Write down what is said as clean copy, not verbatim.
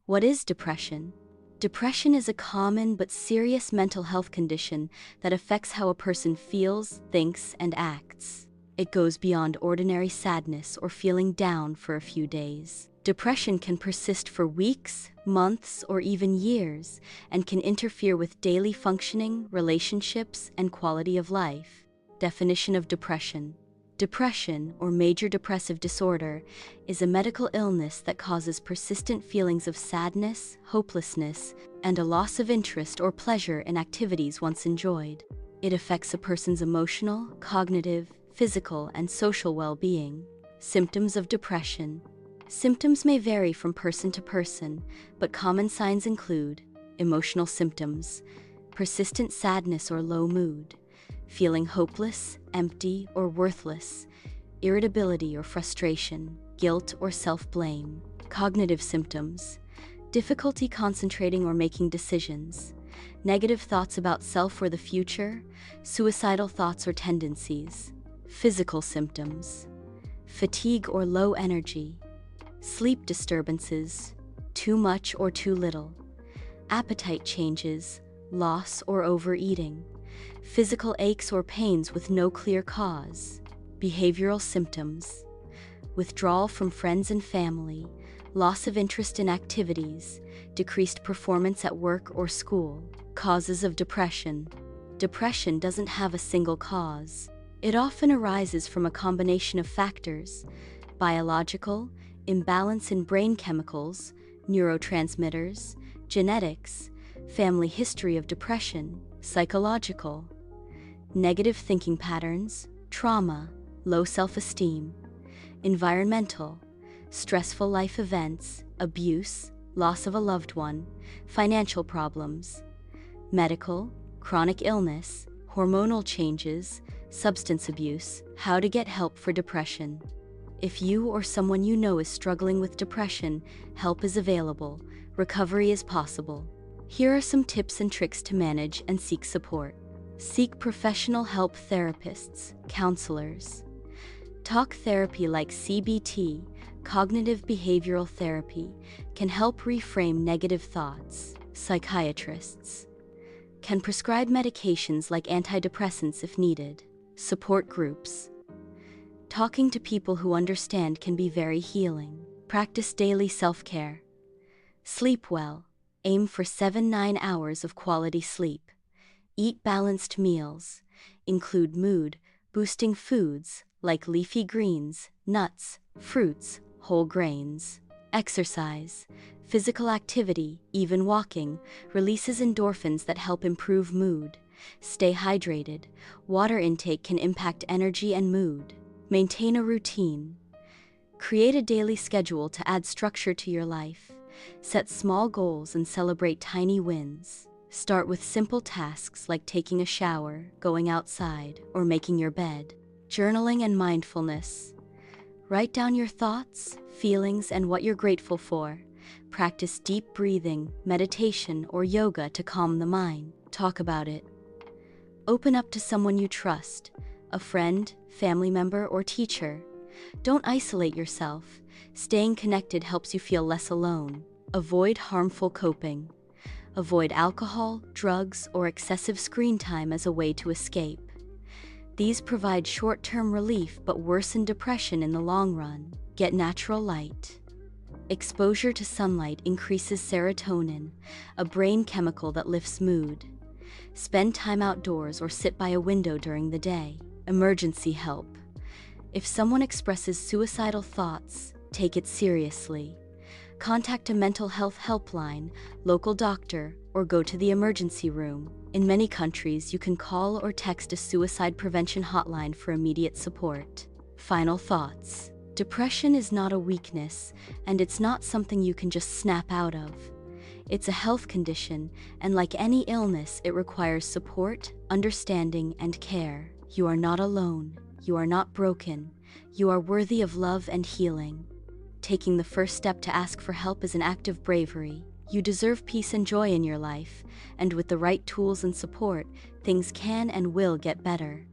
What is depression? Depression is a common but serious mental health condition that affects how a person feels, thinks, and acts. It goes beyond ordinary sadness or feeling down for a few days. Depression can persist for weeks, months, or even years, and can interfere with daily functioning, relationships, and quality of life. Definition of depression. Depression, or major depressive disorder, is a medical illness that causes persistent feelings of sadness, hopelessness, and a loss of interest or pleasure in activities once enjoyed. It affects a person's emotional, cognitive, physical, and social well-being. Symptoms of depression. Symptoms may vary from person to person, but common signs include emotional symptoms, persistent sadness or low mood, feeling hopeless, empty, or worthless, irritability or frustration, guilt or self-blame. Cognitive symptoms, difficulty concentrating or making decisions, negative thoughts about self or the future, suicidal thoughts or tendencies. Physical symptoms, fatigue or low energy, sleep disturbances, too much or too little, appetite changes, loss or overeating, physical aches or pains with no clear cause. Behavioral symptoms, withdrawal from friends and family, loss of interest in activities, decreased performance at work or school. Causes of depression. Depression doesn't have a single cause. It often arises from a combination of factors: biological, imbalance in brain chemicals, neurotransmitters, genetics, family history of depression, psychological, negative thinking patterns, trauma, low self-esteem, environmental, stressful life events, abuse, loss of a loved one, financial problems, medical, chronic illness, hormonal changes, substance abuse. How to get help for depression. If you or someone you know is struggling with depression, help is available. Recovery is possible. Here are some tips and tricks to manage and seek support. Seek professional help: therapists, counselors. Talk therapy like CBT, cognitive behavioral therapy, can help reframe negative thoughts. Psychiatrists can prescribe medications like antidepressants if needed. Support groups. Talking to people who understand can be very healing. Practice daily self-care. Sleep well. Aim for 7-9 hours of quality sleep. Eat balanced meals. Include mood-boosting foods like leafy greens, nuts, fruits, whole grains. Exercise. Physical activity, even walking, releases endorphins that help improve mood. Stay hydrated. Water intake can impact energy and mood. Maintain a routine. Create a daily schedule to add structure to your life. Set small goals and celebrate tiny wins. Start with simple tasks like taking a shower, going outside, or making your bed. Journaling and mindfulness. Write down your thoughts, feelings, and what you're grateful for. Practice deep breathing, meditation, or yoga to calm the mind. Talk about it. Open up to someone you trust, a friend, family member, or teacher. Don't isolate yourself. Staying connected helps you feel less alone. Avoid harmful coping. Avoid alcohol, drugs, or excessive screen time as a way to escape. These provide short-term relief but worsen depression in the long run. Get natural light. Exposure to sunlight increases serotonin, a brain chemical that lifts mood. Spend time outdoors or sit by a window during the day. Emergency help. If someone expresses suicidal thoughts, take it seriously. Contact a mental health helpline, local doctor, or go to the emergency room. In many countries, you can call or text a suicide prevention hotline for immediate support. Final thoughts. Depression is not a weakness, and it's not something you can just snap out of. It's a health condition, and like any illness, it requires support, understanding, and care. You are not alone. You are not broken. You are worthy of love and healing. Taking the first step to ask for help is an act of bravery. You deserve peace and joy in your life, and with the right tools and support, things can and will get better.